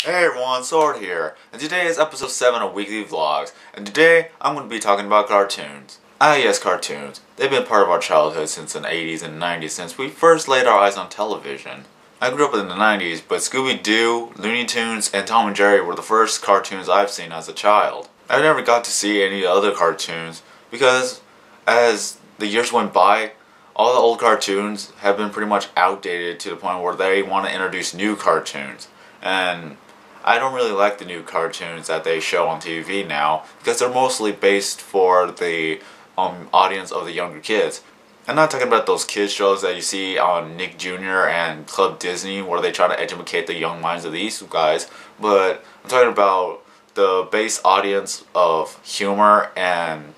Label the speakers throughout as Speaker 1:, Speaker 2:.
Speaker 1: Hey everyone, Sword here, and today is episode 7 of Weekly Vlogs, and today I'm going to be talking about cartoons. Ah yes, cartoons. They've been part of our childhood since the 80s and 90s, since we first laid our eyes on television. I grew up in the 90s, but Scooby-Doo, Looney Tunes, and Tom and Jerry were the first cartoons I've seen as a child. I never got to see any other cartoons, because as the years went by, all the old cartoons have been pretty much outdated to the point where they want to introduce new cartoons. And I don't really like the new cartoons that they show on TV now because they're mostly based for the audience of the younger kids. I'm not talking about those kids shows that you see on Nick Jr. and Club Disney where they try to educate the young minds of these guys, but I'm talking about the base audience of humor and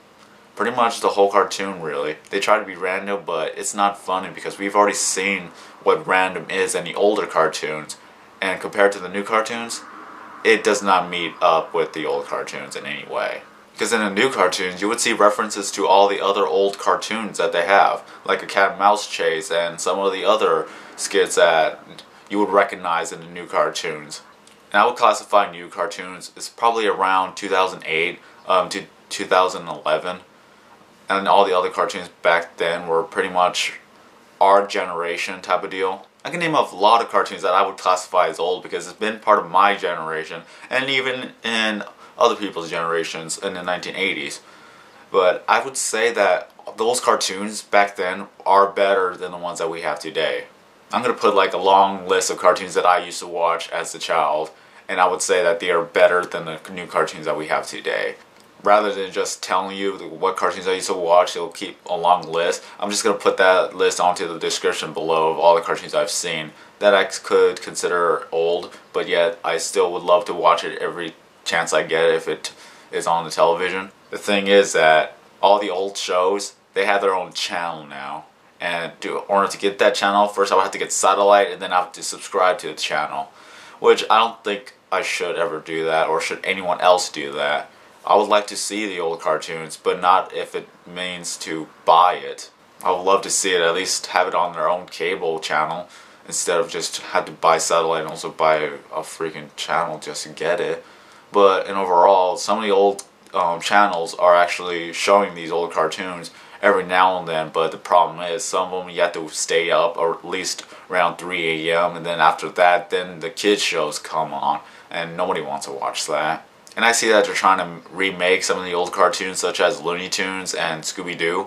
Speaker 1: pretty much the whole cartoon really. They try to be random, but it's not funny because we've already seen what random is in the older cartoons, and compared to the new cartoons, it does not meet up with the old cartoons in any way. Because in the new cartoons, you would see references to all the other old cartoons that they have, like a cat and mouse chase and some of the other skits that you would recognize in the new cartoons. And I would classify new cartoons as probably around 2008 to 2011, and all the other cartoons back then were pretty much our generation type of deal. I can name off a lot of cartoons that I would classify as old because it's been part of my generation and even in other people's generations in the 1980s. But I would say that those cartoons back then are better than the ones that we have today. I'm going to put like a long list of cartoons that I used to watch as a child, and I would say that they are better than the new cartoons that we have today. Rather than just telling you what cartoons I used to watch, it'll keep a long list. I'm just going to put that list onto the description below of all the cartoons I've seen that I could consider old, but yet I still would love to watch it every chance I get if it is on the television. The thing is that all the old shows, they have their own channel now. And in order to get that channel, first I would have to get satellite and then I have to subscribe to the channel. Which I don't think I should ever do that, or should anyone else do that. I would like to see the old cartoons, but not if it means to buy it. I would love to see it, at least have it on their own cable channel, instead of just have to buy satellite and also buy a freaking channel just to get it. But in overall, some of the old channels are actually showing these old cartoons every now and then, but the problem is some of them you have to stay up or at least around 3 a.m. and then after that, then the kids shows come on, and nobody wants to watch that. And I see that they're trying to remake some of the old cartoons such as Looney Tunes and Scooby-Doo.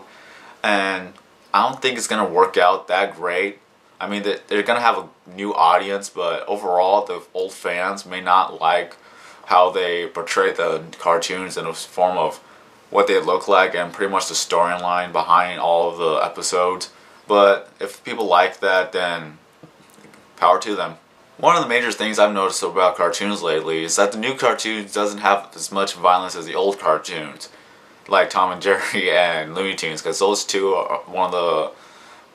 Speaker 1: And I don't think it's going to work out that great. I mean, they're going to have a new audience, but overall the old fans may not like how they portray the cartoons in the form of what they look like and pretty much the storyline behind all of the episodes. But if people like that, then power to them. One of the major things I've noticed about cartoons lately is that the new cartoons doesn't have as much violence as the old cartoons, like Tom and Jerry and Looney Tunes, because those two are one of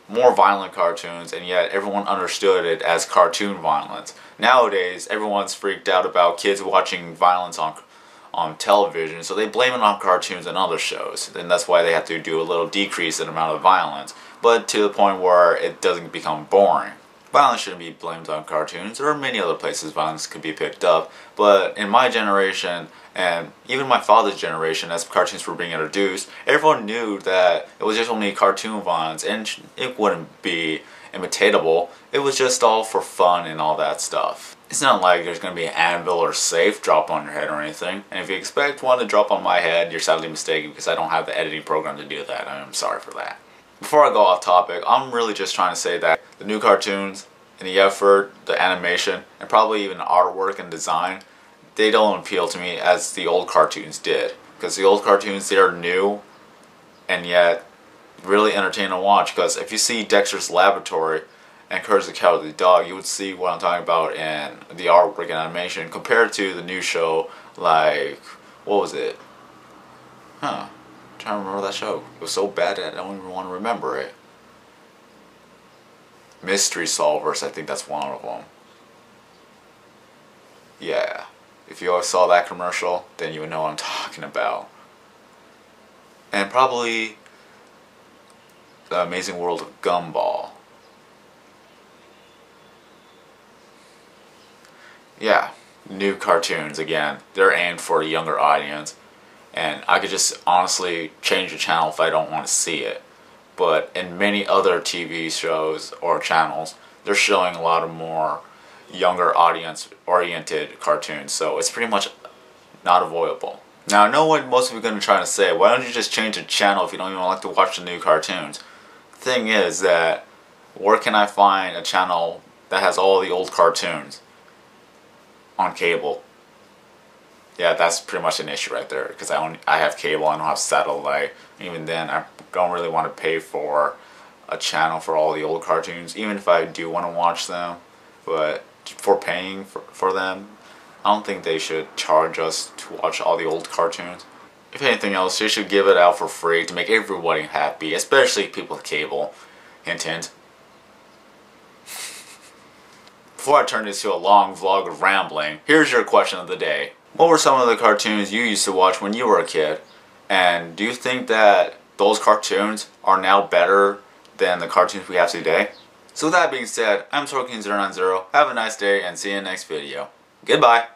Speaker 1: the more violent cartoons, and yet everyone understood it as cartoon violence. Nowadays, everyone's freaked out about kids watching violence on television, so they blame it on cartoons and other shows, and that's why they have to do a little decrease in the amount of violence, but to the point where it doesn't become boring. Violence shouldn't be blamed on cartoons. There are many other places violence could be picked up, but in my generation, and even my father's generation, as cartoons were being introduced, everyone knew that it was just only cartoon violence, and it wouldn't be imitatable. It was just all for fun and all that stuff. It's not like there's going to be an anvil or safe drop on your head or anything, and if you expect one to drop on my head, you're sadly mistaken because I don't have the editing program to do that. I'm sorry for that. Before I go off topic, I'm really just trying to say that the new cartoons and the effort, the animation, and probably even the artwork and design, they don't appeal to me as the old cartoons did. Because the old cartoons, they are new and yet really entertaining to watch. Because if you see Dexter's Laboratory and Courage the Cowardly Dog, you would see what I'm talking about in the artwork and animation compared to the new show like, what was it? I'm trying to remember that show. It was so bad that I don't even want to remember it. Mystery Solvers, I think that's one of them. Yeah. If you always saw that commercial, then you would know what I'm talking about. And probably The Amazing World of Gumball. Yeah. new cartoons again. They're aimed for a younger audience, and I could just honestly change the channel if I don't want to see it. But in many other TV shows or channels, they're showing a lot of more younger audience oriented cartoons, so it's pretty much not avoidable. Now I know what most of you are going to try to say, why don't you just change the channel if you don't even like to watch the new cartoons? The thing is that, where can I find a channel that has all the old cartoons on cable? Yeah, that's pretty much an issue right there, because I have cable, I don't have satellite. Even then, I don't really want to pay for a channel for all the old cartoons, even if I do want to watch them. But for paying for them, I don't think they should charge us to watch all the old cartoons. If anything else, they should give it out for free to make everybody happy, especially people with cable. Hint hint. Before I turn this to a long vlog of rambling, here's your question of the day. What were some of the cartoons you used to watch when you were a kid? And do you think that those cartoons are now better than the cartoons we have today? So with that being said, I'm Sorkin090. Have a nice day and see you in the next video. Goodbye!